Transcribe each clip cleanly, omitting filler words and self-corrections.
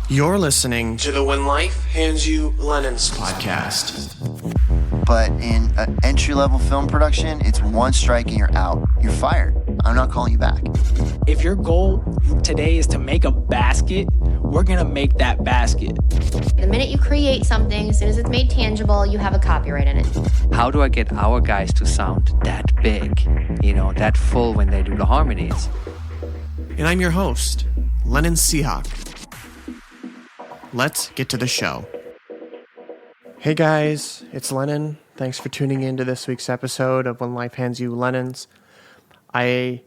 You're listening to the When Life Hands You Lemons podcast. But in an entry-level film production, it's one strike and you're out. You're fired. I'm not calling you back. If your goal today is to make a basket, we're gonna make that basket. The minute you create something, as soon as it's made tangible, you have a copyright in it. How do I get our guys to sound that big, that full when they do the harmonies? And I'm your host, Lennon Seahawk. Let's get to the show. Hey guys, it's Lennon. Thanks for tuning in to this week's episode of When Life Hands You Lennons. I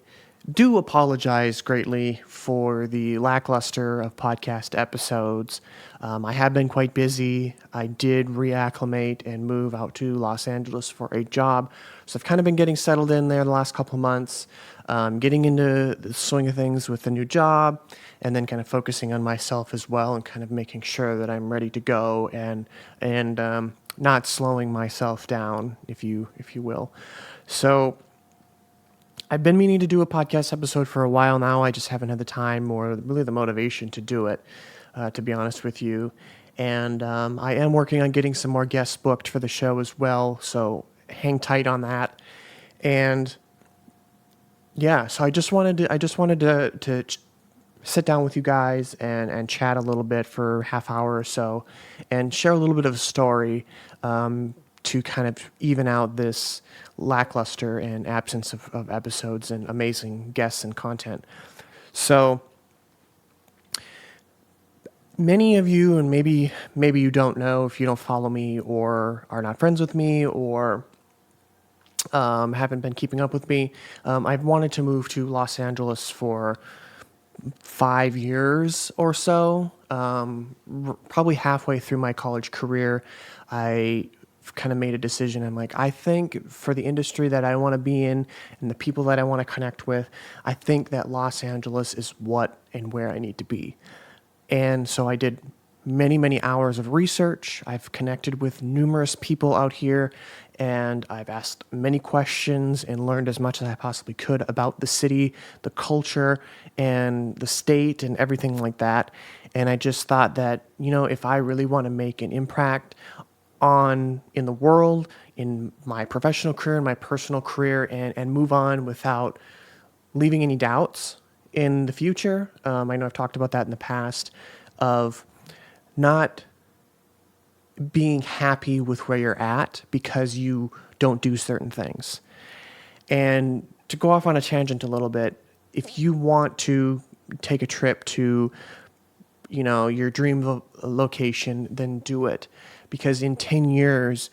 do apologize greatly for the lackluster of podcast episodes. I have been quite busy. I did reacclimate and move out to Los Angeles for a job. So I've kind of been getting settled in there the last couple of months, getting into the swing of things with the new job, and then kind of focusing on myself as well and kind of making sure that I'm ready to go and not slowing myself down, if you will. So I've been meaning to do a podcast episode for a while now. I just haven't had the time or really the motivation to do it, to be honest with you. And I am working on getting some more guests booked for the show as well, so hang tight on that. And yeah, so I just wanted to sit down with you guys and chat a little bit for half hour or so and share a little bit of a story to kind of even out this lackluster and absence of episodes and amazing guests and content. So many of you, and maybe you don't know if you don't follow me or are not friends with me or haven't been keeping up with me, I've wanted to move to Los Angeles for 5 years or so. Probably halfway through my college career, I kind of made a decision. I'm like, I think for the industry that I want to be in and the people that I want to connect with, I think that Los Angeles is what and where I need to be. And so I did many, many hours of research. I've connected with numerous people out here, and I've asked many questions and learned as much as I possibly could about the city, the culture, and the state, and everything like that. And I just thought that, if I really want to make an impact in the world, in my professional career, in my personal career, and move on without leaving any doubts in the future. I know I've talked about that in the past, of not being happy with where you're at because you don't do certain things. And to go off on a tangent a little bit, if you want to take a trip to, your dream location, then do it. Because in 10 years,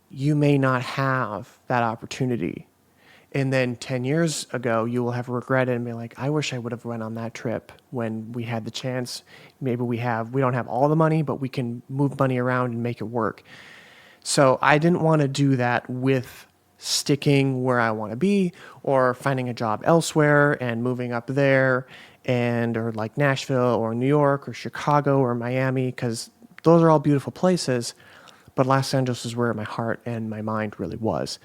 you may not have that opportunity. And then 10 years ago, you will have regretted and be like, I wish I would have went on that trip when we had the chance. Maybe we don't have all the money, but we can move money around and make it work. So I didn't want to do that with sticking where I want to be or finding a job elsewhere and moving up there or like Nashville or New York or Chicago or Miami, because those are all beautiful places. But Los Angeles is where my heart and my mind really was.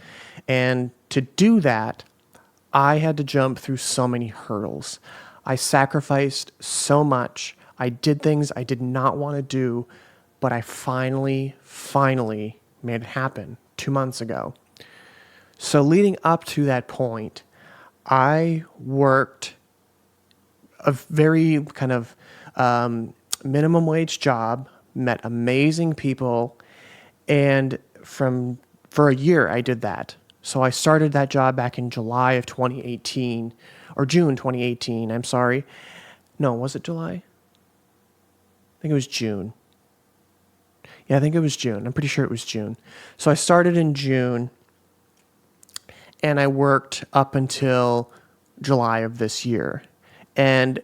And to do that, I had to jump through so many hurdles. I sacrificed so much. I did things I did not want to do, but I finally made it happen 2 months ago. So leading up to that point, I worked a very kind of minimum wage job, met amazing people, and for a year I did that. So I started that job back in July of 2018, or June 2018, I'm sorry. No, was it July? I think it was June. Yeah, I think it was June. I'm pretty sure it was June. So I started in June, and I worked up until July of this year. And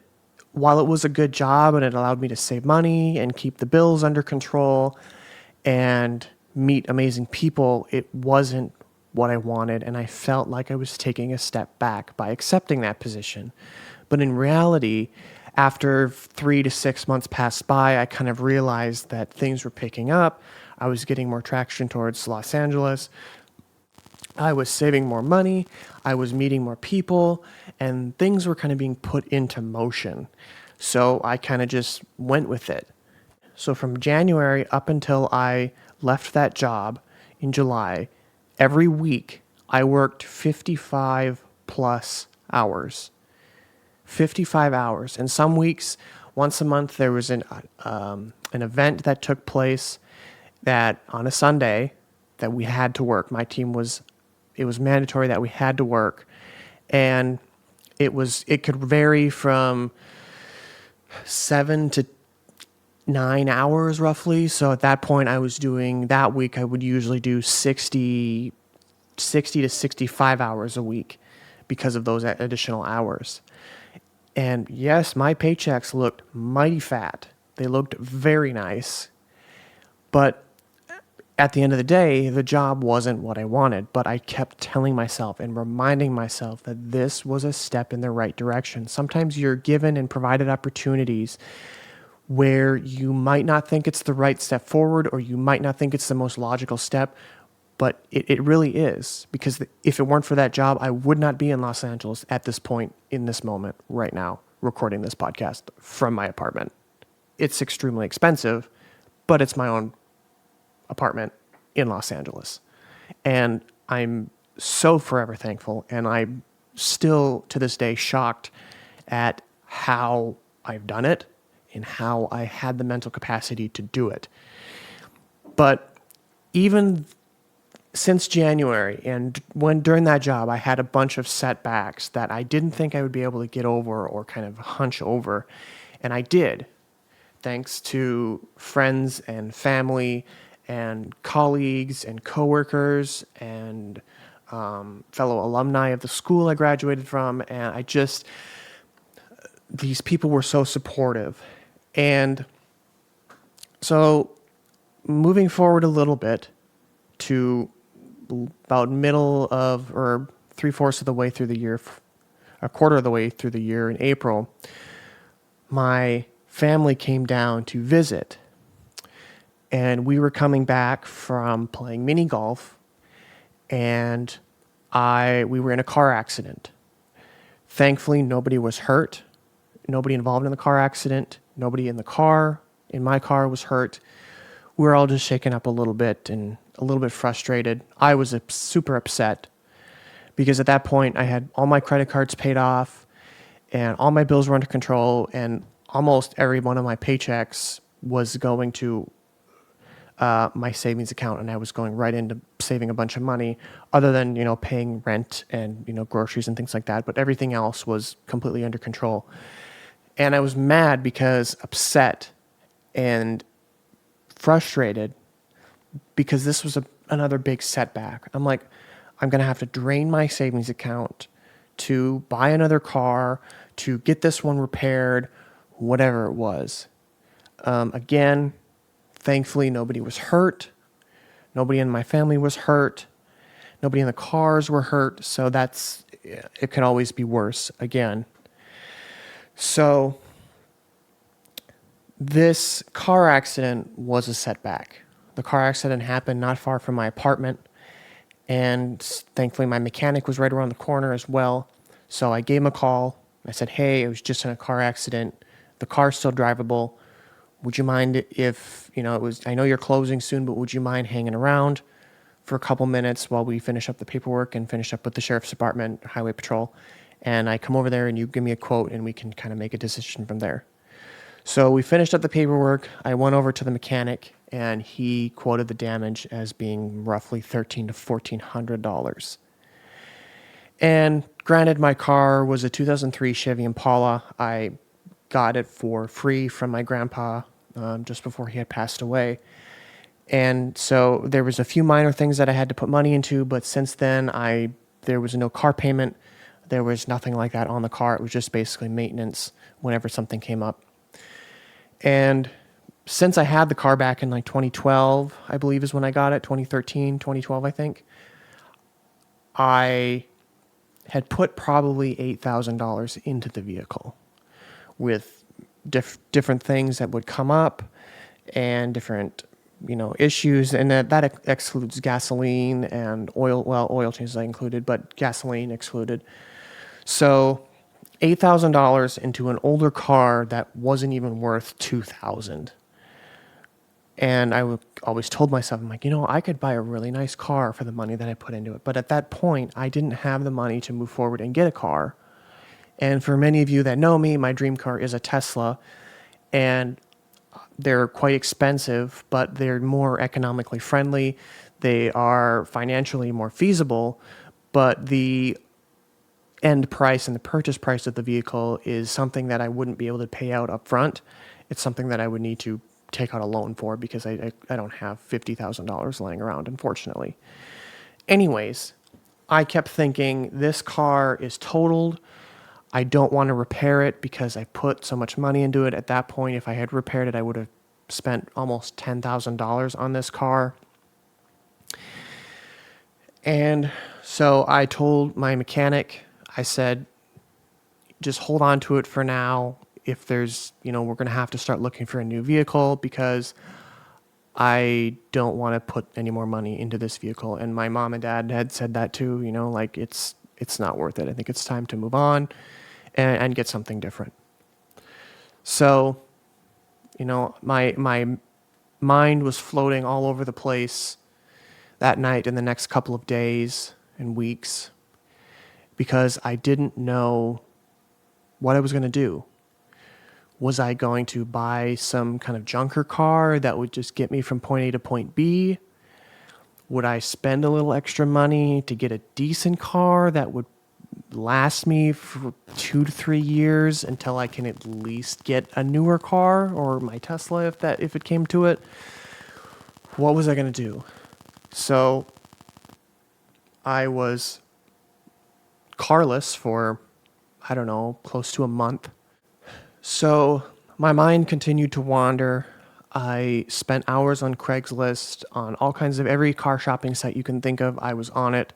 while it was a good job and it allowed me to save money and keep the bills under control and meet amazing people, it wasn't what I wanted, and I felt like I was taking a step back by accepting that position. But in reality, after 3 to 6 months passed by, I kind of realized that things were picking up. I was getting more traction towards Los Angeles. I was saving more money. I was meeting more people, and things were kind of being put into motion. So I kind of just went with it. So from January up until I left that job in July, every week I worked 55 plus hours. 55 hours. And some weeks, once a month, there was an event that took place that on a Sunday that we had to work. It was mandatory that we had to work. And it could vary from 7 to 9 hours roughly. So at that point that week I would usually do 60 to 65 hours a week because of those additional hours. And yes, my paychecks looked mighty fat. They looked very nice. But at the end of the day, the job wasn't what I wanted, but I kept telling myself and reminding myself that this was a step in the right direction. Sometimes you're given and provided opportunities where you might not think it's the right step forward, or you might not think it's the most logical step, but it really is. Because if it weren't for that job, I would not be in Los Angeles at this point, in this moment, right now, recording this podcast from my apartment. It's extremely expensive, but it's my own apartment in Los Angeles. And I'm so forever thankful, and I'm still to this day shocked at how I've done it and how I had the mental capacity to do it. But even since January, and during that job, I had a bunch of setbacks that I didn't think I would be able to get over or kind of hunch over. And I did, thanks to friends and family and colleagues and coworkers and fellow alumni of the school I graduated from. And these people were so supportive. And so moving forward a little bit to about middle of, or 3/4 of the way through the year, a quarter of the way through the year in April, my family came down to visit. And we were coming back from playing mini golf, and we were in a car accident. Thankfully, nobody was hurt. Nobody involved in the car accident. Nobody in my car was hurt. We were all just shaken up a little bit and a little bit frustrated. I was super upset because at that point I had all my credit cards paid off and all my bills were under control, and almost every one of my paychecks was going to my savings account, and I was going right into saving a bunch of money, other than, paying rent and, groceries and things like that. But everything else was completely under control. And I was mad because upset and frustrated because this was another big setback. I'm like, I'm going to have to drain my savings account to buy another car, to get this one repaired, whatever it was. Again, thankfully, nobody was hurt. Nobody in my family was hurt. Nobody in the cars were hurt. So it could always be worse again. So this car accident was a setback. The car accident happened not far from my apartment. And thankfully, my mechanic was right around the corner as well. So I gave him a call. I said, hey, I was just in a car accident. The car's still drivable. Would you mind if, I know you're closing soon, but would you mind hanging around for a couple minutes while we finish up the paperwork and finish up with the sheriff's department, highway patrol? And I come over there and you give me a quote and we can kind of make a decision from there. So we finished up the paperwork. I went over to the mechanic and he quoted the damage as being roughly $1,300 to $1,400. And granted, my car was a 2003 Chevy Impala. I got it for free from my grandpa just before he had passed away. And so there was a few minor things that I had to put money into, but since then there was no car payment. There was nothing like that on the car. It was just basically maintenance whenever something came up. And since I had the car back in 2012, I believe is when I got it, 2013, 2012, I think, I had put probably $8,000 into the vehicle with different things that would come up and different, issues. And that excludes gasoline and oil. Well, oil changes I included, but gasoline excluded. So $8,000 into an older car that wasn't even worth $2,000. And always told myself, I'm like, I could buy a really nice car for the money that I put into it. But at that point, I didn't have the money to move forward and get a car. And for many of you that know me, my dream car is a Tesla. And they're quite expensive, but they're more economically friendly. They are financially more feasible, but the end price and the purchase price of the vehicle is something that I wouldn't be able to pay out up front. It's something that I would need to take out a loan for because I don't have $50,000 laying around, unfortunately. Anyways, I kept thinking this car is totaled. I don't want to repair it because I put so much money into it. At that point, if I had repaired it, I would have spent almost $10,000 on this car. And so I told my mechanic, I said, just hold on to it for now. If there's, we're going to have to start looking for a new vehicle because I don't want to put any more money into this vehicle. And my mom and dad had said that too, like it's not worth it. I think it's time to move on and get something different. So, my mind was floating all over the place that night and the next couple of days and weeks because I didn't know what I was going to do. Was I going to buy some kind of junker car that would just get me from point A to point B? Would I spend a little extra money to get a decent car that would last me for 2 to 3 years until I can at least get a newer car or my Tesla if it came to it? What was I going to do? So I was carless for, I don't know, close to a month. So my mind continued to wander. I spent hours on Craigslist, on all kinds of every car shopping site you can think of. I was on it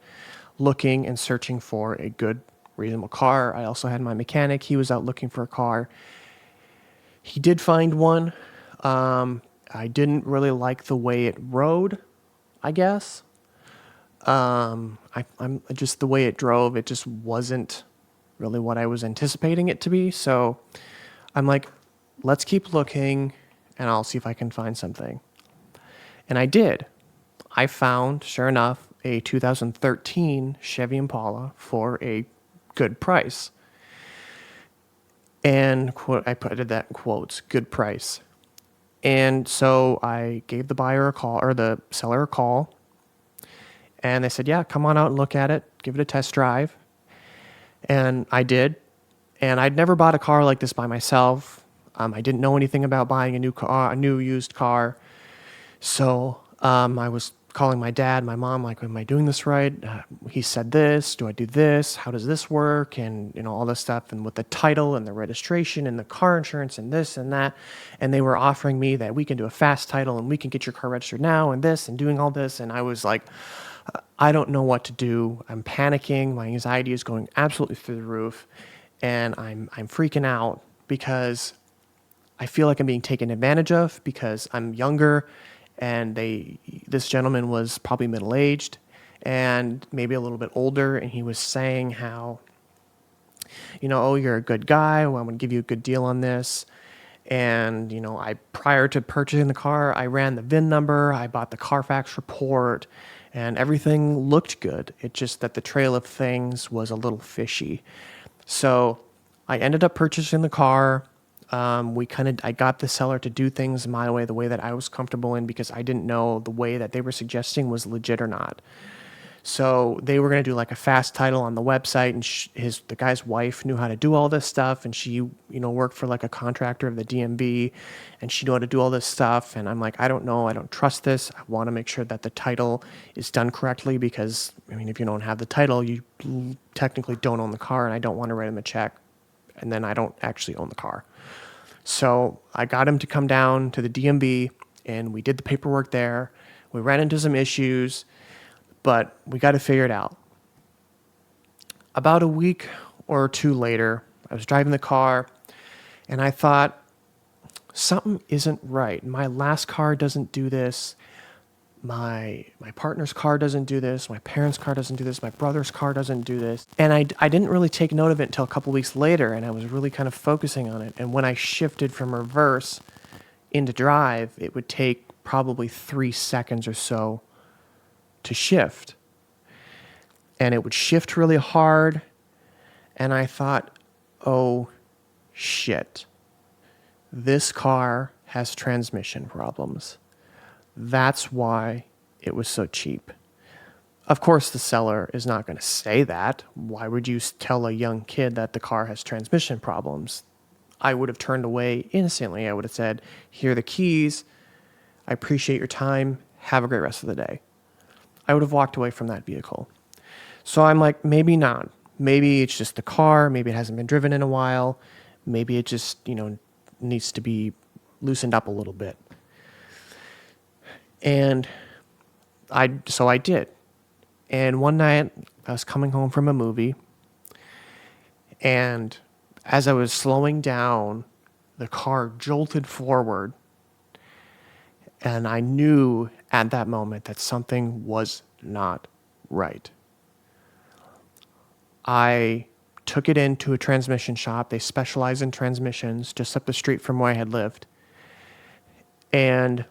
looking and searching for a good, reasonable car. I also had my mechanic. He was out looking for a car. He did find one. I didn't really like the way it rode, I guess. I'm just the way it drove. It just wasn't really what I was anticipating it to be. So I'm like, let's keep looking and I'll see if I can find something. And I did. I found, sure enough, a 2013 Chevy Impala for a good price. And I put that in quotes, good price. And so I gave the buyer a call, or the seller a call. And they said, yeah, come on out and look at it. Give it a test drive. And I did. And I'd never bought a car like this by myself. I didn't know anything about buying a new used car. So I was calling my dad, my mom, like, am I doing this right? He said this, do I do this? How does this work? And, all this stuff. And with the title and the registration and the car insurance and this and that. And they were offering me that we can do a fast title and we can get your car registered now and this and doing all this. And I was like, I don't know what to do. I'm panicking. My anxiety is going absolutely through the roof. And I'm freaking out because I feel like I'm being taken advantage of because I'm younger and this gentleman was probably middle-aged and maybe a little bit older, and he was saying how, oh, you're a good guy, well, I'm going to give you a good deal on this. And, prior to purchasing the car, I ran the VIN number, I bought the Carfax report, and everything looked good. It's just that the trail of things was a little fishy. So I ended up purchasing the car. I got the seller to do things my way, the way that I was comfortable in, because I didn't know the way that they were suggesting was legit or not. So they were going to do like a fast title on the website, and the guy's wife knew how to do all this stuff, and she, worked for like a contractor of the DMV, and she knew how to do all this stuff. And I'm like, I don't know, I don't trust this. I want to make sure that the title is done correctly because, if you don't have the title, you technically don't own the car, and I don't want to write him a check, and then I don't actually own the car. So I got him to come down to the DMV, and we did the paperwork there. We ran into some issues, but we got to figure it out. About a week or two later, I was driving the car, and I thought, something isn't right. My last car doesn't do this. My partner's car doesn't do this. My parents' car doesn't do this. My brother's car doesn't do this. And I didn't really take note of it until a couple weeks later, and I was really kind of focusing on it. And when I shifted from reverse into drive, it would take probably 3 seconds or so to shift. And it would shift really hard. And I thought, oh shit, this car has transmission problems. That's why it was so cheap. Of course, the seller is not going to say that. Why would you tell a young kid that the car has transmission problems? I would have turned away instantly. I would have said, here are the keys. I appreciate your time. Have a great rest of the day. I would have walked away from that vehicle. So I'm like, maybe not. Maybe it's just the car. Maybe it hasn't been driven in a while. Maybe it just, needs to be loosened up a little bit. And so I did. And one night I was coming home from a movie, and as I was slowing down, the car jolted forward, and I knew at that moment that something was not right. I took it into a transmission shop. They specialize in transmissions just up the street from where I had lived. And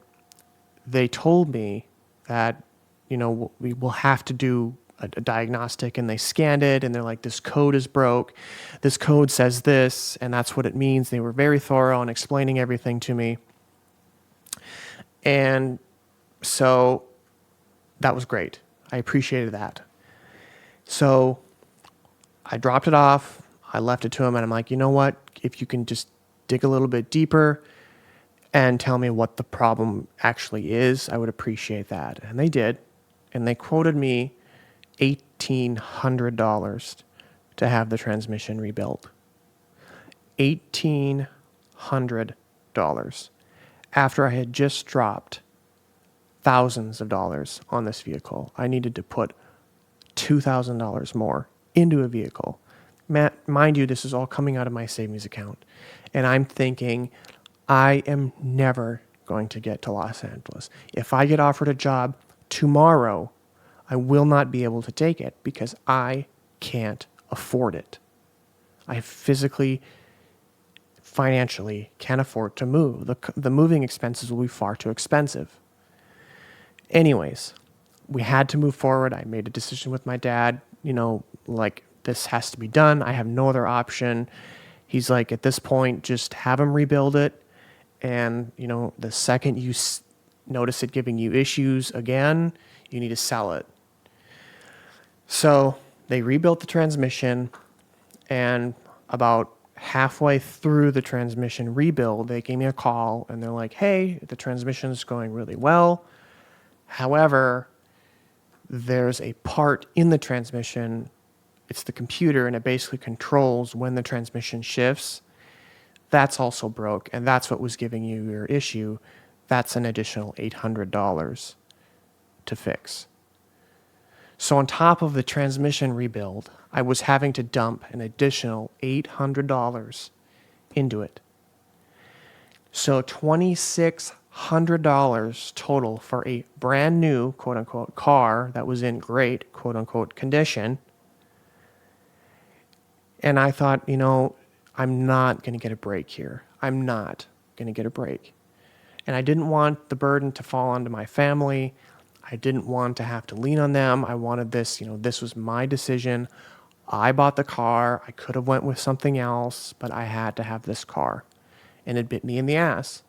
they told me that, we will have to do a diagnostic, and they scanned it and they're like, this code is broke. This code says this, and that's what it means. They were very thorough in explaining everything to me. And so that was great. I appreciated that. So I dropped it off. I left it to him, and I'm like, you know what? If you can just dig a little bit deeper and tell me what the problem actually is, I would appreciate that. And they did. And they quoted me $1,800 to have the transmission rebuilt. $1,800 after I had just dropped thousands of dollars on this vehicle. I needed to put $2,000 more into a vehicle. Mind you, this is all coming out of my savings account. And I'm thinking, I am never going to get to Los Angeles. If I get offered a job tomorrow, I will not be able to take it because I can't afford it. I physically, financially can't afford to move. The moving expenses will be far too expensive. Anyways, we had to move forward. I made a decision with my dad, this has to be done. I have no other option. He's like, at this point, just have him rebuild it. And, the second you notice it giving you issues again, you need to sell it. So they rebuilt the transmission, and about halfway through the transmission rebuild, they gave me a call, and they're like, hey, the transmission's going really well. However, there's a part in the transmission, it's the computer, and it basically controls when the transmission shifts. That's also broke, and that's what was giving you your issue. That's an additional $800 to fix. So on top of the transmission rebuild, I was having to dump an additional $800 into it. So $2,600 total for a brand new, quote unquote, car that was in great, quote unquote, condition. And I thought, I'm not going to get a break here. I'm not going to get a break. And I didn't want the burden to fall onto my family. I didn't want to have to lean on them. I wanted this, this was my decision. I bought the car. I could have went with something else, but I had to have this car. And it bit me in the ass.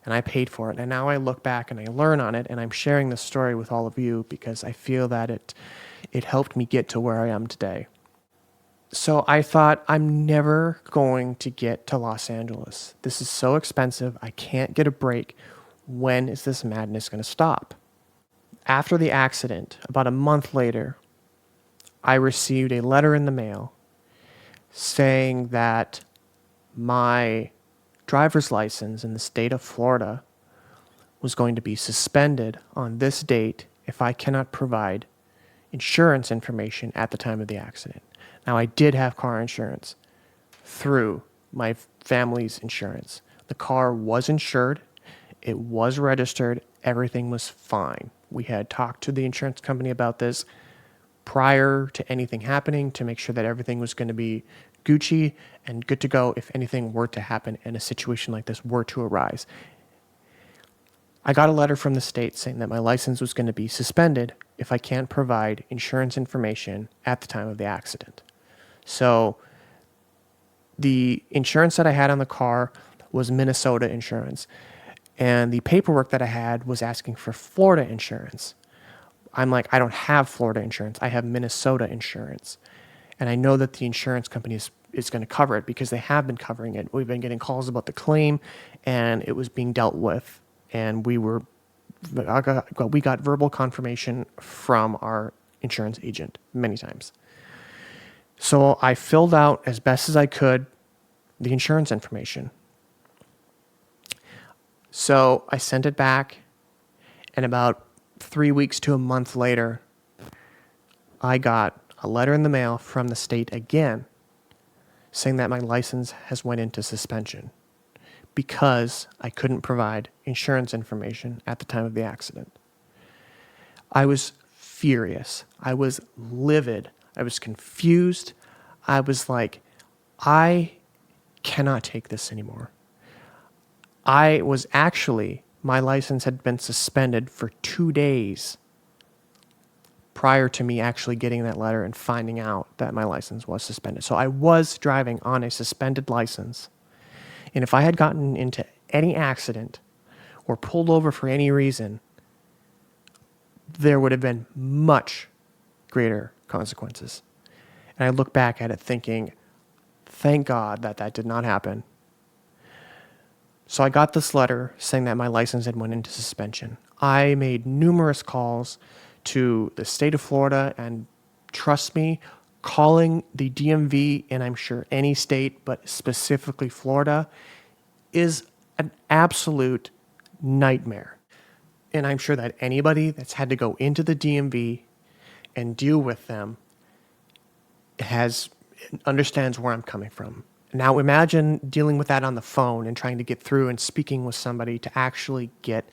And I paid for it. And now I look back and I learn on it, and I'm sharing this story with all of you because I feel that it helped me get to where I am today. So I thought, I'm never going to get to Los Angeles. This is so expensive. I can't get a break. When is this madness going to stop? After the accident, about a month later, I received a letter in the mail saying that my driver's license in the state of Florida was going to be suspended on this date if I cannot provide insurance information at the time of the accident. Now, I did have car insurance through my family's insurance. The car was insured. It was registered. Everything was fine. We had talked to the insurance company about this prior to anything happening to make sure that everything was going to be Gucci and good to go if anything were to happen and a situation like this were to arise. I got a letter from the state saying that my license was going to be suspended if I can't provide insurance information at the time of the accident. So the insurance that I had on the car was Minnesota insurance, and the paperwork that I had was asking for Florida insurance. I'm like, I don't have Florida insurance. I have Minnesota insurance. And I know that the insurance company is going to cover it because they have been covering it. We've been getting calls about the claim, and it was being dealt with. And we got verbal confirmation from our insurance agent many times. So I filled out as best as I could the insurance information. So I sent it back, and about 3 weeks to a month later, I got a letter in the mail from the state again saying that my license has went into suspension because I couldn't provide insurance information at the time of the accident. I was furious. I was livid. I was confused. I was like, I cannot take this anymore. My license had been suspended for 2 days prior to me actually getting that letter and finding out that my license was suspended. So I was driving on a suspended license. And if I had gotten into any accident or pulled over for any reason, there would have been much greater consequences. And I look back at it thinking, thank God that that did not happen. So I got this letter saying that my license had went into suspension. I made numerous calls to the state of Florida, and trust me, calling the DMV, and I'm sure any state, but specifically Florida, is an absolute nightmare. And I'm sure that anybody that's had to go into the DMV and deal with them understands where I'm coming from. Now imagine dealing with that on the phone and trying to get through and speaking with somebody to actually get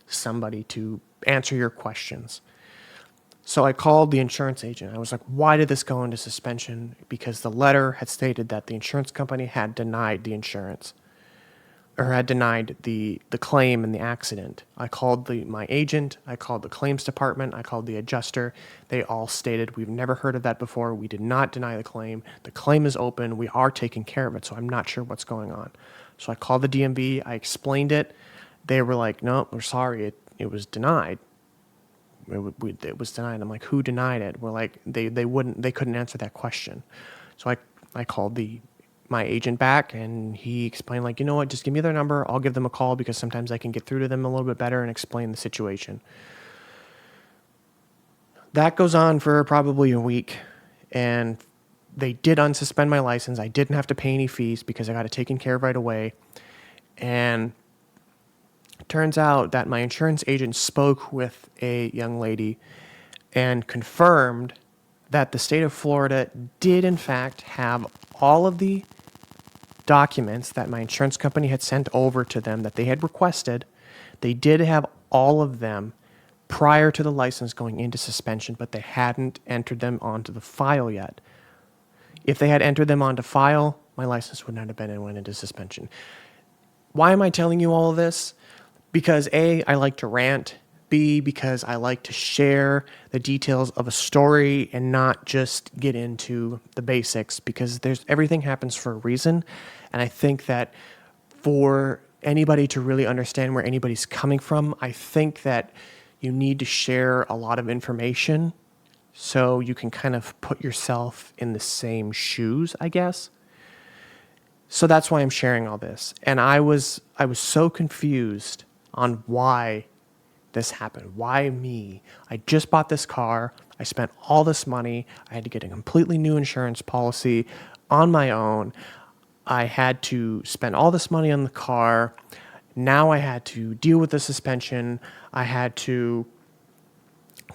somebody to answer your questions. So I called the insurance agent. I was like, why did this go into suspension? Because the letter had stated that the insurance company had denied the insurance, or had denied the claim in the accident. I called my agent, I called the claims department, I called the adjuster. They all stated, we've never heard of that before. We did not deny the claim. The claim is open. We are taking care of it, so I'm not sure what's going on. So I called the DMV. I explained it. They were like, no, we're sorry. It was denied. It was denied. I'm like, who denied it? We're like, they couldn't answer that question. So I called my agent back, and he explained, like, you know what, just give me their number. I'll give them a call because sometimes I can get through to them a little bit better and explain the situation. That goes on for probably a week, and they did unsuspend my license. I didn't have to pay any fees because I got it taken care of right away. And it turns out that my insurance agent spoke with a young lady and confirmed that the state of Florida did in fact have all of the documents that my insurance company had sent over to them that they had requested. They did have all of them prior to the license going into suspension, but they hadn't entered them onto the file yet. If they had entered them onto file, my license would not have been and went into suspension. Why am I telling you all of this? Because A, I like to rant. B, because I like to share the details of a story and not just get into the basics, because everything happens for a reason. And I think that for anybody to really understand where anybody's coming from, I think that you need to share a lot of information so you can kind of put yourself in the same shoes, I guess. So that's why I'm sharing all this. And I was so confused on why this happened. Why me? I just bought this car. I spent all this money. I had to get a completely new insurance policy on my own. I had to spend all this money on the car. Now I had to deal with the suspension. I had to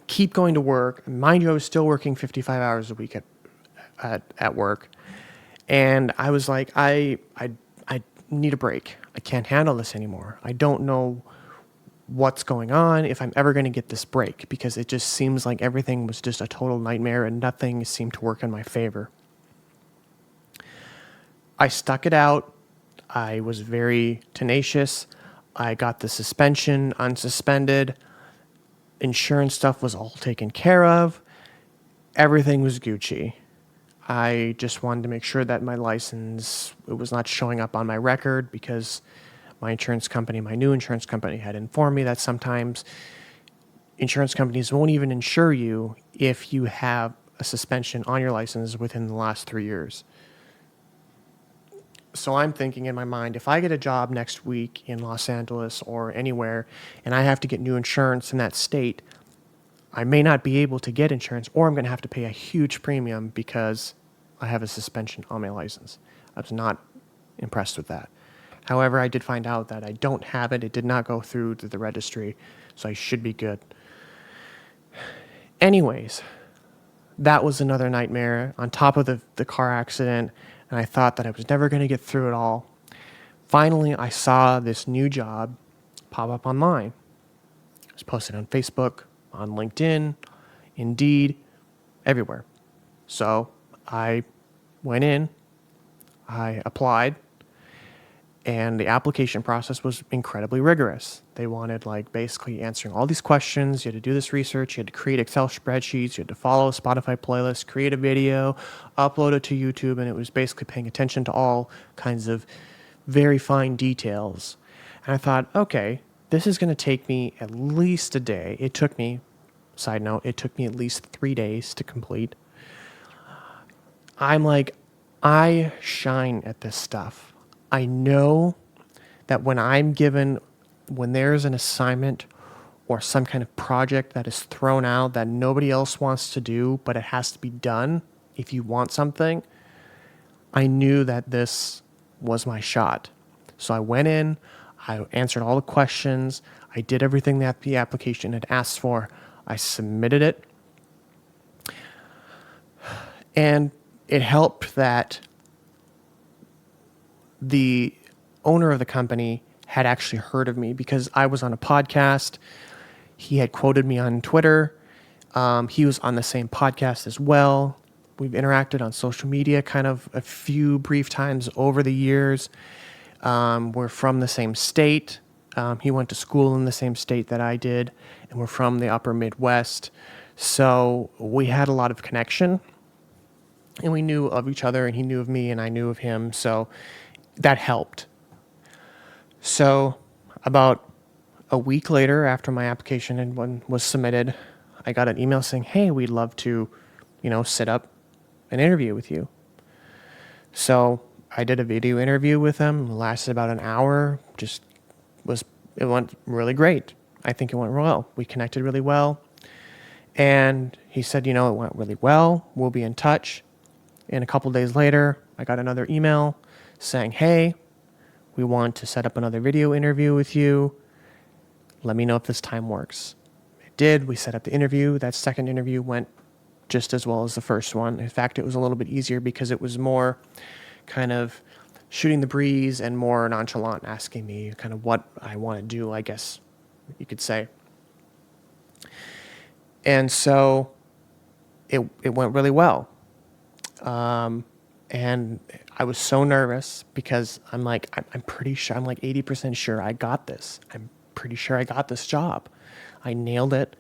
keep going to work. Mind you, I was still working 55 hours a week at work. And I was like, I need a break. I can't handle this anymore. I don't know what's going on, if I'm ever going to get this break, because it just seems like everything was just a total nightmare and nothing seemed to work in my favor. I stuck it out. I was very tenacious. I got the suspension unsuspended. Insurance stuff was all taken care of. Everything was Gucci. I just wanted to make sure that my license, it was not showing up on my record, because my insurance company, my new insurance company, had informed me that sometimes insurance companies won't even insure you if you have a suspension on your license within the last 3 years. So I'm thinking in my mind, if I get a job next week in Los Angeles or anywhere and I have to get new insurance in that state, I may not be able to get insurance, or I'm going to have to pay a huge premium because I have a suspension on my license. I was not impressed with that. However, I did find out that I don't have it. It did not go through to the registry, so I should be good. Anyways, that was another nightmare on top of the car accident, and I thought that I was never going to get through it all. Finally, I saw this new job pop up online. It was posted on Facebook, on LinkedIn, Indeed, everywhere. So I went in, I applied, and the application process was incredibly rigorous. They wanted, like, basically answering all these questions. You had to do this research. You had to create Excel spreadsheets. You had to follow a Spotify playlist, create a video, upload it to YouTube, and it was basically paying attention to all kinds of very fine details. And I thought, okay, this is going to take me at least a day. It took me, side note, it took me at least 3 days to complete. I'm like, I shine at this stuff. I know that when there's an assignment or some kind of project that is thrown out that nobody else wants to do, but it has to be done if you want something, I knew that this was my shot. So I went in, I answered all the questions, I did everything that the application had asked for, I submitted it, and it helped that the owner of the company had actually heard of me because I was on a podcast. He had quoted me on Twitter. He was on the same podcast as well. We've interacted on social media kind of a few brief times over the years. We're from the same state. He went to school in the same state that I did, and we're from the upper Midwest. So we had a lot of connection, and we knew of each other, and he knew of me, and I knew of him. So that helped. So about a week later, after my application was submitted, I got an email saying, hey, we'd love to, set up an interview with you. So I did a video interview with him. It lasted about an hour. It went really great. I think it went well. We connected really well. And he said, it went really well. We'll be in touch. And a couple days later, I got another email saying, hey, we want to set up another video interview with you. Let me know if this time works. It did. We set up the interview. That second interview went just as well as the first one. In fact, it was a little bit easier because it was more kind of shooting the breeze and more nonchalant, asking me kind of what I want to do, I guess you could say. And so it went really well. And I was so nervous because I'm pretty sure, I'm like 80% sure I got this. I'm pretty sure I got this job. I nailed it.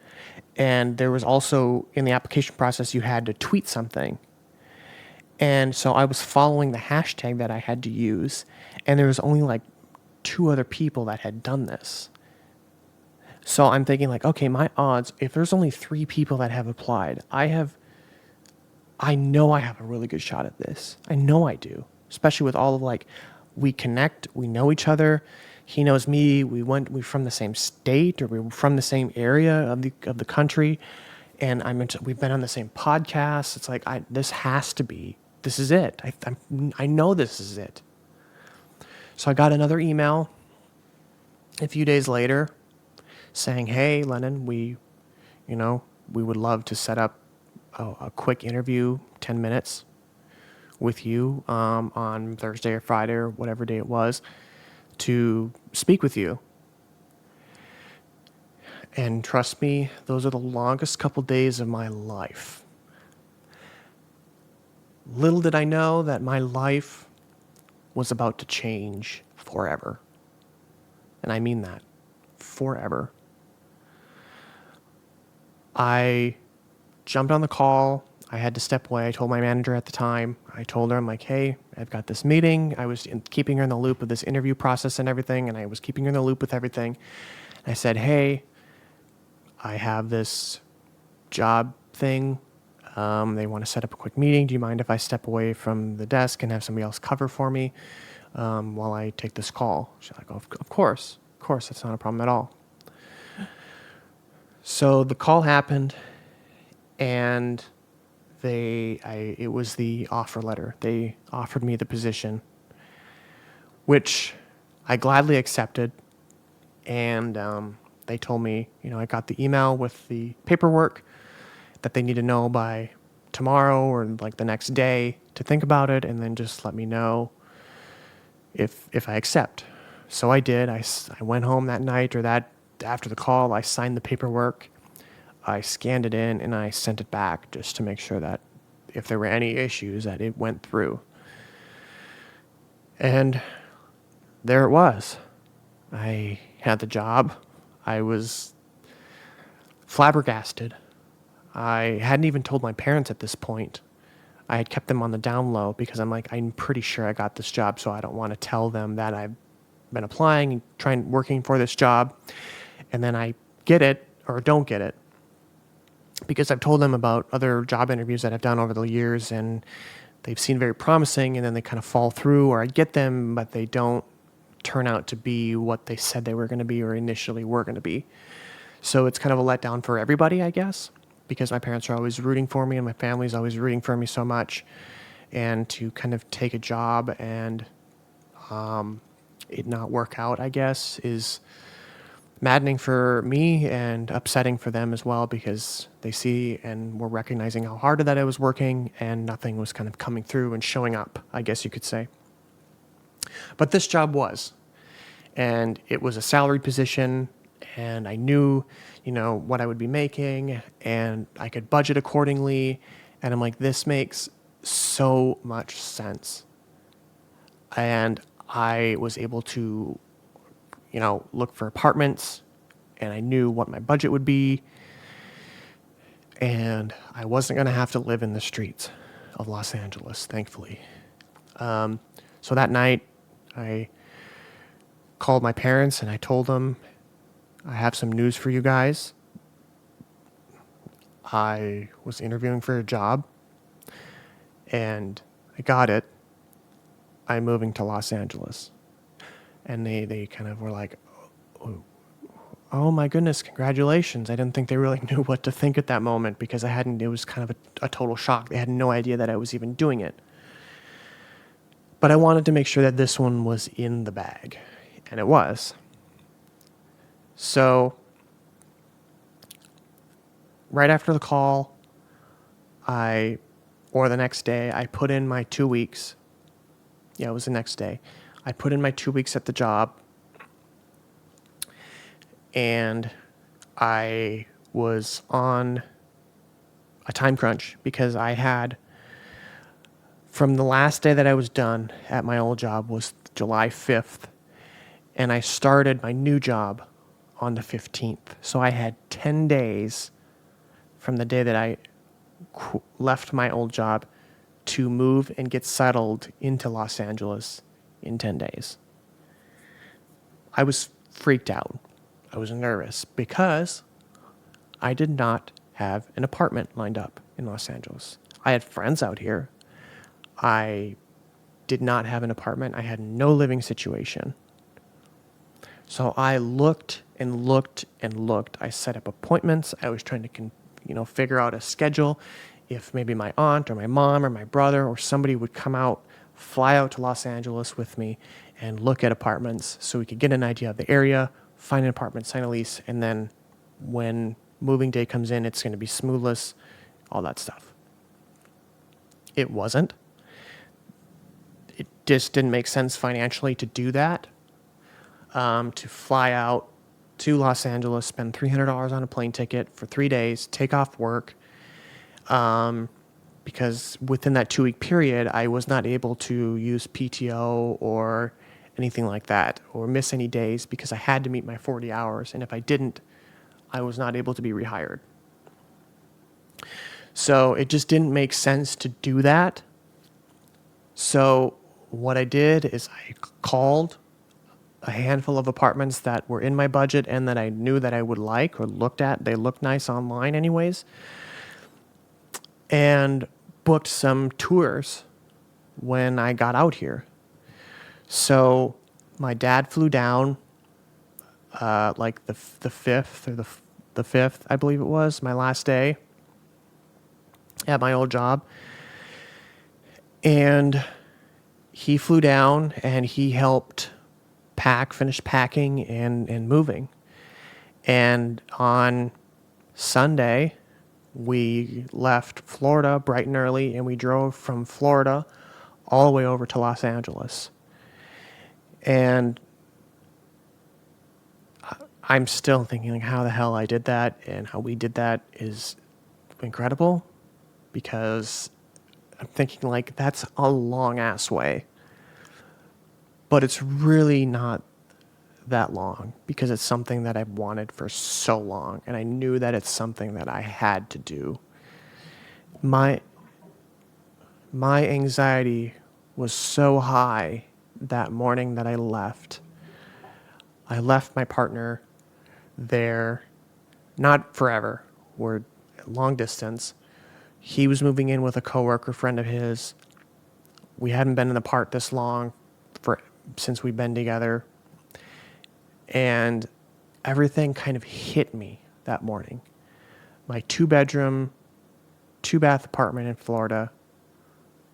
And there was also, in the application process, you had to tweet something. And so I was following the hashtag that I had to use, and there was only like 2 other people that had done this. So I'm thinking okay, my odds, if there's only 3 people that have applied, I know I have a really good shot at this. I know I do, especially with all of we connect, we know each other. He knows me. We're from the same state, or we're from the same area of the country, and we've been on the same podcast. It's this has to be. This is it. I know this is it. So I got another email a few days later saying, hey, Lennon, we would love to set up a quick interview, 10 minutes with you on Thursday or Friday or whatever day it was to speak with you. And trust me, those are the longest couple days of my life. Little did I know that my life was about to change forever. And I mean that. Forever. I jumped on the call. I had to step away. I told my manager at the time, I told her, I'm like, hey, I've got this meeting. I was keeping her in the loop of this interview process and everything, and I was keeping her in the loop with everything. I said, hey, I have this job thing. They want to set up a quick meeting. Do you mind if I step away from the desk and have somebody else cover for me while I take this call? She's like, of course, that's not a problem at all. So the call happened, and it was the offer letter. They offered me the position, which I gladly accepted. And they told me, I got the email with the paperwork that they need to know by tomorrow or like the next day to think about it, and then just let me know if I accept. So I did. I went home that night, or that after the call, I signed the paperwork. I scanned it in and I sent it back just to make sure that if there were any issues that it went through. And there it was. I had the job. I was flabbergasted. I hadn't even told my parents at this point. I had kept them on the down low because I'm pretty sure I got this job, so I don't want to tell them that I've been applying and working for this job, and then I get it or don't get it. Because I've told them about other job interviews that I've done over the years, and they've seemed very promising, and then they kind of fall through, or I get them, but they don't turn out to be what they said they were going to be or initially were going to be. So it's kind of a letdown for everybody, I guess, because my parents are always rooting for me and my family's always rooting for me so much. And to kind of take a job and it not work out, I guess, is maddening for me and upsetting for them as well, because they see and were recognizing how hard that I was working and nothing was kind of coming through and showing up, I guess you could say. But this job was, and it was a salaried position, and I knew, what I would be making, and I could budget accordingly. And I'm like, this makes so much sense. And I was able to, look for apartments, and I knew what my budget would be, and I wasn't going to have to live in the streets of Los Angeles, thankfully. So that night, I called my parents and I told them, I have some news for you guys. I was interviewing for a job, and I got it. I'm moving to Los Angeles. And they kind of were like, oh my goodness, congratulations. I didn't think they really knew what to think at that moment, because it was kind of a total shock. They had no idea that I was even doing it. But I wanted to make sure that this one was in the bag, and it was. So right after the call, or the next day, I put in my 2 weeks. Yeah, it was the next day. I put in my 2 weeks at the job, and I was on a time crunch because I had, from the last day that I was done at my old job was July 5th, and I started my new job on the 15th. So I had 10 days from the day that I left my old job to move and get settled into Los Angeles in 10 days. I was freaked out. I was nervous because I did not have an apartment lined up in Los Angeles. I had friends out here. I did not have an apartment. I had no living situation. So I looked and looked and looked. I set up appointments. I was trying to, figure out a schedule. If maybe my aunt or my mom or my brother or somebody would come out, fly out to Los Angeles with me and look at apartments so we could get an idea of the area, find an apartment, sign a lease, and then when moving day comes in, it's going to be smoothless, all that stuff. It wasn't. It just didn't make sense financially to do that, to fly out to Los Angeles, spend $300 on a plane ticket for 3 days, take off work, because within that 2 week period, I was not able to use PTO or anything like that, or miss any days because I had to meet my 40 hours. And if I didn't, I was not able to be rehired. So it just didn't make sense to do that. So what I did is I called a handful of apartments that were in my budget and that I knew that I would like or looked at. They looked nice online anyways. And booked some tours when I got out here. So my dad flew down like the 5th or the 5th, I believe it was, my last day at my old job. And he flew down and he helped finish packing and moving. And on Sunday, we left Florida bright and early, and we drove from Florida all the way over to Los Angeles. And I'm still thinking like how the hell I did that and how we did that is incredible, because I'm thinking like that's a long ass way. But it's really not that long, because it's something that I've wanted for so long, and I knew that it's something that I had to do. My anxiety was so high that morning that I left. I left my partner there, not forever. We're long distance. He was moving in with a coworker friend of his. We hadn't been apart this long since we've been together. And everything kind of hit me that morning. My 2-bedroom, 2-bath apartment in Florida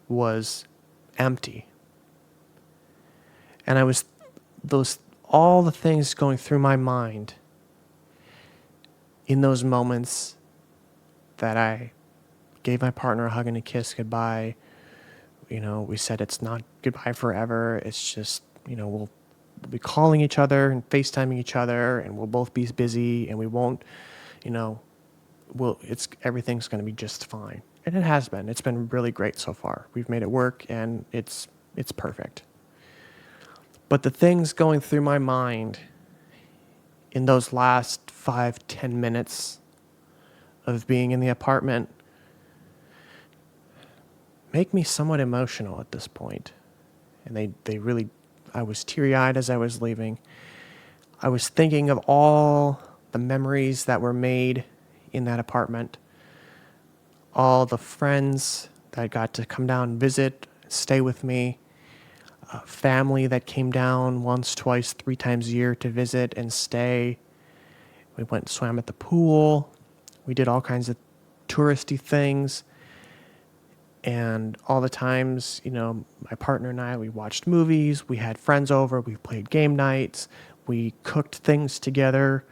was empty. And all the things going through my mind in those moments that I gave my partner a hug and a kiss goodbye. You know, we said it's not goodbye forever. It's just, you know, we'll be calling each other and FaceTiming each other, and we'll both be busy, and we won't, you know, everything's going to be just fine. And it has been. It's been really great so far. We've made it work, and it's perfect. But the things going through my mind in those last 5-10 minutes of being in the apartment make me somewhat emotional at this point. And they really, I was teary-eyed as I was leaving. I was thinking of all the memories that were made in that apartment, all the friends that got to come down and visit, stay with me, family that came down once, twice, 3 times a year to visit and stay. We went and swam at the pool. We did all kinds of touristy things. And all the times, you know, my partner and I, we watched movies, we had friends over, we played game nights, we cooked things together,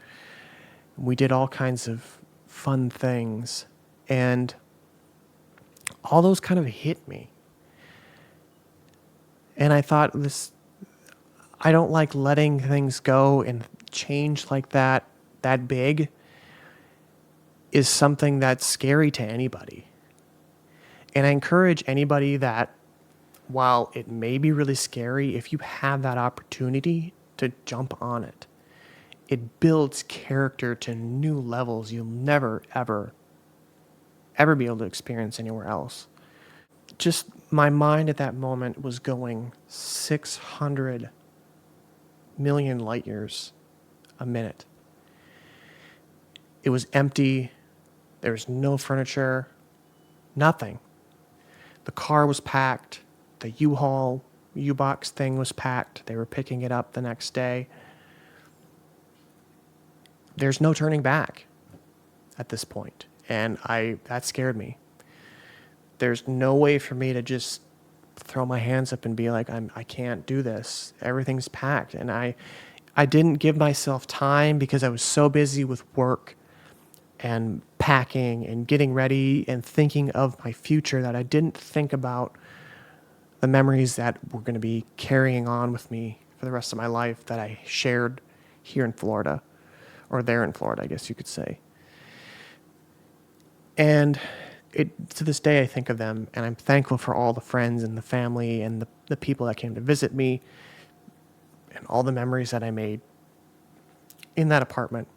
we did all kinds of fun things. And all those kind of hit me. And I thought, I don't like letting things go and change like that big is something that's scary to anybody. And I encourage anybody that, while it may be really scary, if you have that opportunity to jump on it, it builds character to new levels you'll never, ever be able to experience anywhere else. Just my mind at that moment was going 600 million light years a minute. It was empty. There was no furniture, nothing. The car was packed. The U-Haul, U-Box thing was packed. They were picking it up the next day. There's no turning back at this point. And that scared me. There's no way for me to just throw my hands up and be like, I can't do this. Everything's packed. And I didn't give myself time because I was so busy with work and packing and getting ready and thinking of my future that I didn't think about the memories that were going to be carrying on with me for the rest of my life that I shared here in Florida, or there in Florida, I guess you could say. And to this day, I think of them, and I'm thankful for all the friends and the family and the people that came to visit me, and all the memories that I made in that apartment.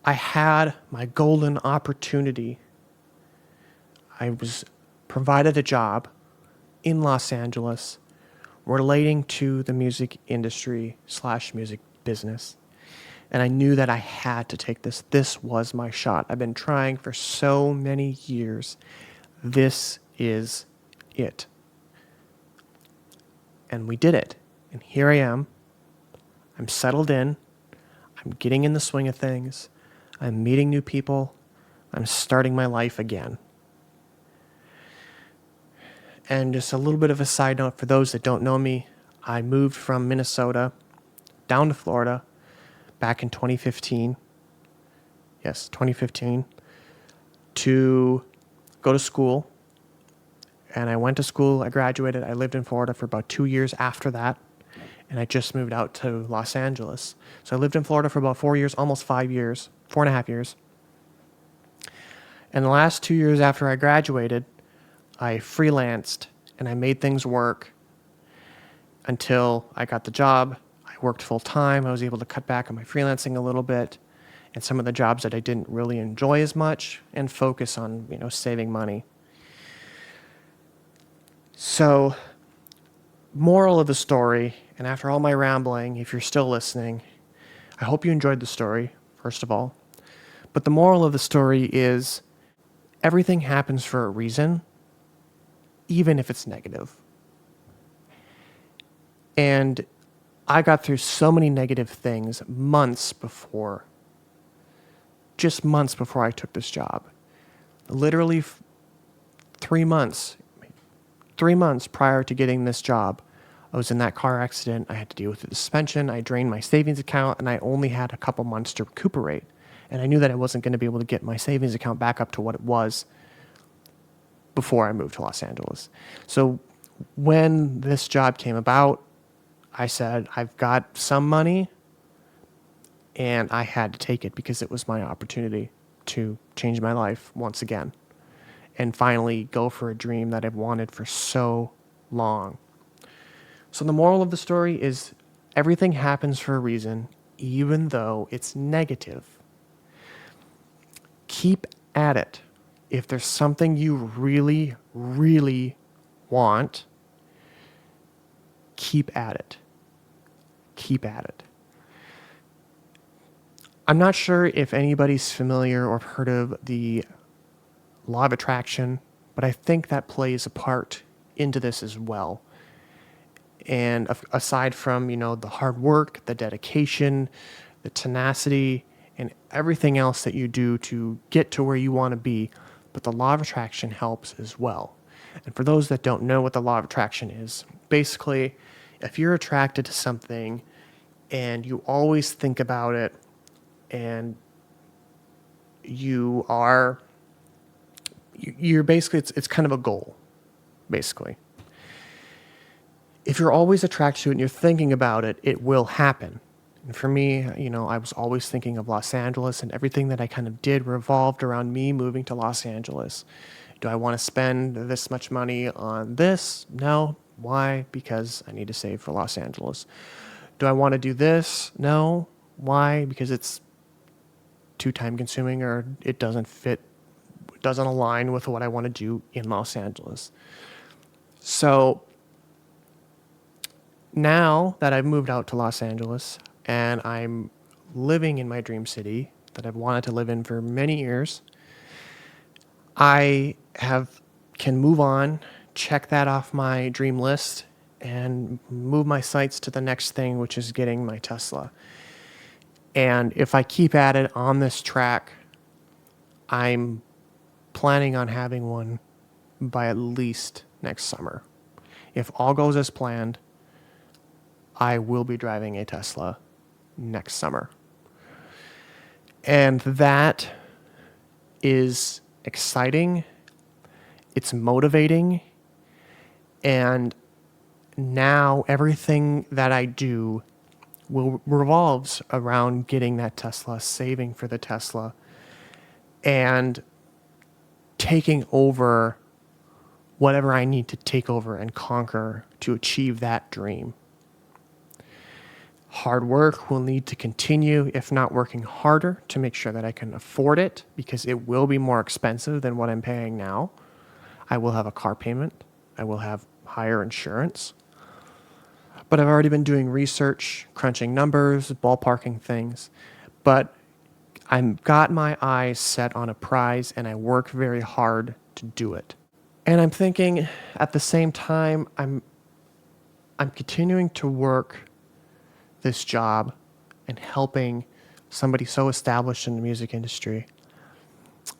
I had my golden opportunity. I was provided a job in Los Angeles relating to the music industry / music business. And I knew that I had to take this. This was my shot. I've been trying for so many years. This is it. And we did it. And here I am. I'm settled in. I'm getting in the swing of things. I'm meeting new people. I'm starting my life again. And just a little bit of a side note for those that don't know me, I moved from Minnesota down to Florida back in 2015. Yes, 2015. To go to school. And I went to school. I graduated. I lived in Florida for about 2 years after that. And I just moved out to Los Angeles. So I lived in Florida for about 4 years, almost 5 years, 4.5 years. And the last 2 years after I graduated, I freelanced and I made things work until I got the job. I worked full time. I was able to cut back on my freelancing a little bit and some of the jobs that I didn't really enjoy as much and focus on, saving money. So, moral of the story, and after all my rambling, if you're still listening, I hope you enjoyed the story, first of all. But the moral of the story is everything happens for a reason, even if it's negative. And I got through so many negative things just months before I took this job. Literally 3 months prior to getting this job, I was in that car accident. I had to deal with the suspension. I drained my savings account, and I only had a couple months to recuperate. And I knew that I wasn't going to be able to get my savings account back up to what it was before I moved to Los Angeles. So when this job came about, I said, I've got some money, and I had to take it because it was my opportunity to change my life once again and finally go for a dream that I've wanted for so long. So the moral of the story is everything happens for a reason, even though it's negative. Keep at it. If there's something you really, really want, keep at it. Keep at it. I'm not sure if anybody's familiar or heard of the law of attraction, but I think that plays a part into this as well. And aside from, the hard work, the dedication, the tenacity, and everything else that you do to get to where you want to be, but the law of attraction helps as well. And for those that don't know what the law of attraction is, basically, if you're attracted to something and you always think about it and you're basically, it's kind of a goal, basically. If you're always attracted to it and you're thinking about it, it will happen. And for me, I was always thinking of Los Angeles, and everything that I kind of did revolved around me moving to Los Angeles. Do I want to spend this much money on this? No. Why? Because I need to save for Los Angeles. Do I want to do this? No. Why? Because it's too time consuming or it doesn't align with what I want to do in Los Angeles. So now that I've moved out to Los Angeles and I'm living in my dream city that I've wanted to live in for many years, I can move on, check that off my dream list, and move my sights to the next thing, which is getting my Tesla. And if I keep at it on this track, I'm planning on having one by at least next summer. If all goes as planned, I will be driving a Tesla next summer. And that is exciting. It's motivating. And now everything that I do revolves around getting that Tesla, saving for the Tesla, and taking over whatever I need to take over and conquer to achieve that dream. hard work will need to continue, if not working harder, to make sure that I can afford it, because it will be more expensive than what I'm paying now. I will have a car payment. I will have higher insurance. But I've already been doing research, crunching numbers, ballparking things. But I've got my eyes set on a prize, and I work very hard to do it. And I'm thinking at the same time, I'm continuing to work this job and helping somebody so established in the music industry.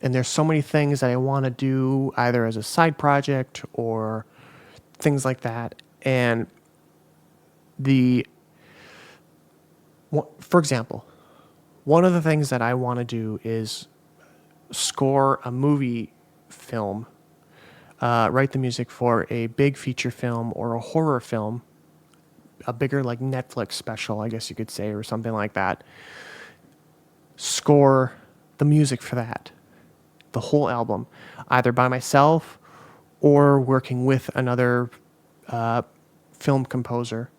And there's so many things that I want to do either as a side project or things like that. And for example, one of the things that I want to do is score a movie film, write the music for a big feature film or a horror film, a bigger like Netflix special, I guess you could say, or something like that. Score the music for that, the whole album, either by myself or working with another film composer,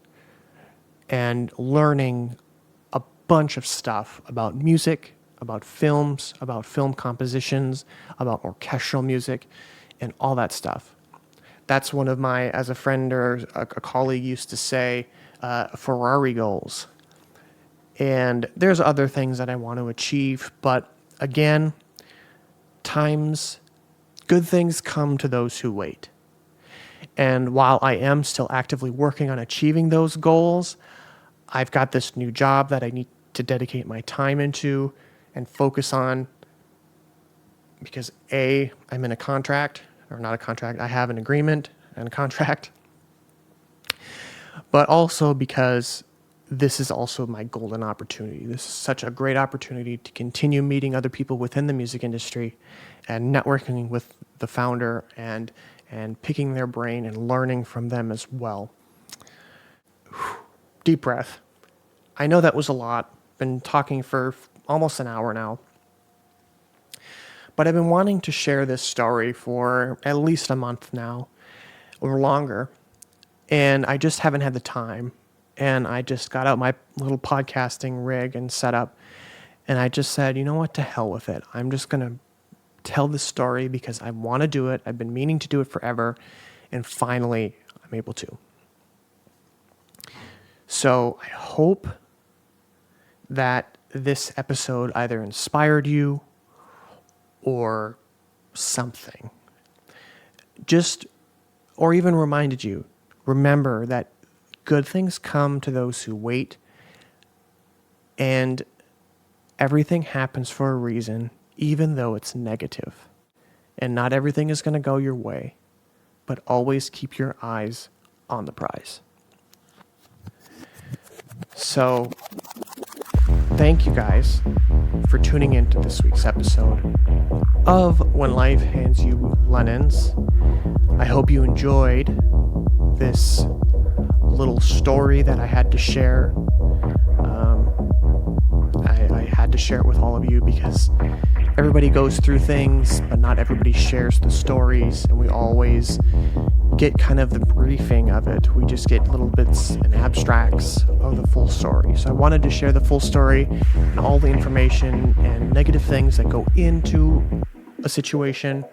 and learning a bunch of stuff about music, about films, about film compositions, about orchestral music, and all that stuff. That's one of my, as a friend or a colleague used to say, Ferrari goals. And there's other things that I want to achieve, but again, good things come to those who wait. And while I am still actively working on achieving those goals, I've got this new job that I need to dedicate my time into and focus on, because I'm in a contract, or not a contract, I have an agreement and a contract, but also because this is also my golden opportunity. This is such a great opportunity to continue meeting other people within the music industry and networking with the founder and picking their brain and learning from them as well. Deep breath. I know that was a lot. Been talking for almost an hour now. But I've been wanting to share this story for at least a month now, or longer. And I just haven't had the time. And I just got out my little podcasting rig and setup. And I just said, you know what, to hell with it. I'm just going to tell this story because I want to do it. I've been meaning to do it forever. And finally, I'm able to. So I hope that this episode either inspired you or something. Or even reminded you. Remember that good things come to those who wait, and everything happens for a reason, even though it's negative. And not everything is going to go your way, but always keep your eyes on the prize. So, thank you guys for tuning in to this week's episode of When Life Hands You Lemons. I hope you enjoyed this little story that I had to share. I had to share it with all of you because everybody goes through things, but not everybody shares the stories, and we always get kind of the briefing of it. We just get little bits and abstracts of the full story. So I wanted to share the full story and all the information and negative things that go into a situation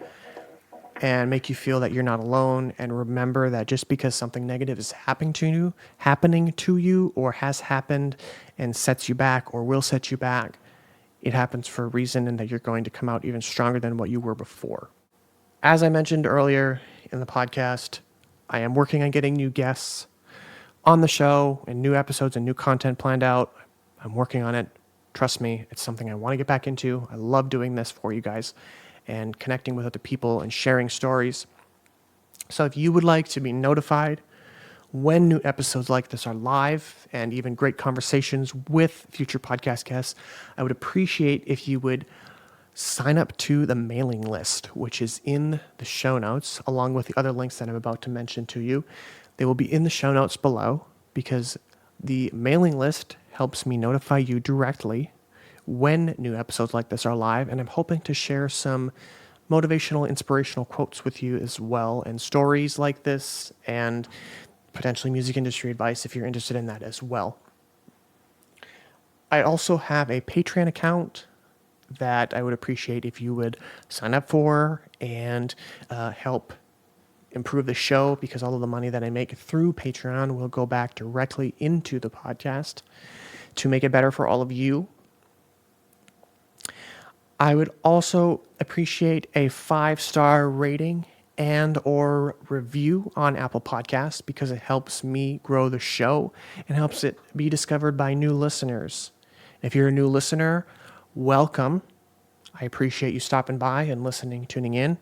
and make you feel that you're not alone, and remember that just because something negative is happening to you or has happened and sets you back or will set you back, it happens for a reason, and that you're going to come out even stronger than what you were before. As I mentioned earlier in the podcast, I am working on getting new guests on the show and new episodes and new content planned out. I'm working on it. Trust me, it's something I want to get back into. I love doing this for you guys and connecting with other people and sharing stories. So if you would like to be notified when new episodes like this are live and even great conversations with future podcast guests, I would appreciate if you would sign up to the mailing list, which is in the show notes, along with the other links that I'm about to mention to you. They will be in the show notes below, because the mailing list helps me notify you directly when new episodes like this are live, and I'm hoping to share some motivational, inspirational quotes with you as well, and stories like this, and potentially music industry advice if you're interested in that as well. I also have a Patreon account that I would appreciate if you would sign up for and help improve the show, because all of the money that I make through Patreon will go back directly into the podcast to make it better for all of you. I would also appreciate a 5-star rating and or review on Apple Podcasts, because it helps me grow the show and helps it be discovered by new listeners. If you're a new listener, welcome. I appreciate you stopping by and listening, tuning in.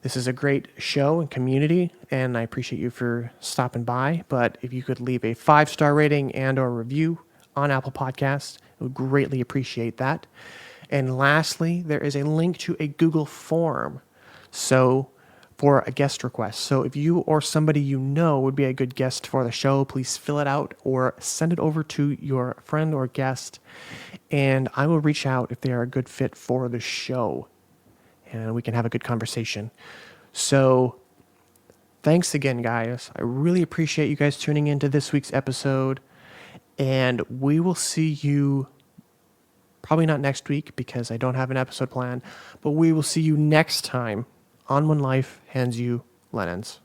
This is a great show and community, and I appreciate you for stopping by. But if you could leave a 5-star rating and or review on Apple Podcasts, I would greatly appreciate that. And lastly, there is a link to a Google form for a guest request. So if you or somebody you know would be a good guest for the show, please fill it out or send it over to your friend or guest, and I will reach out if they are a good fit for the show, and we can have a good conversation. So thanks again, guys. I really appreciate you guys tuning into this week's episode, and we will see you probably not next week because I don't have an episode planned, but we will see you next time on When Life Hands You Lemons.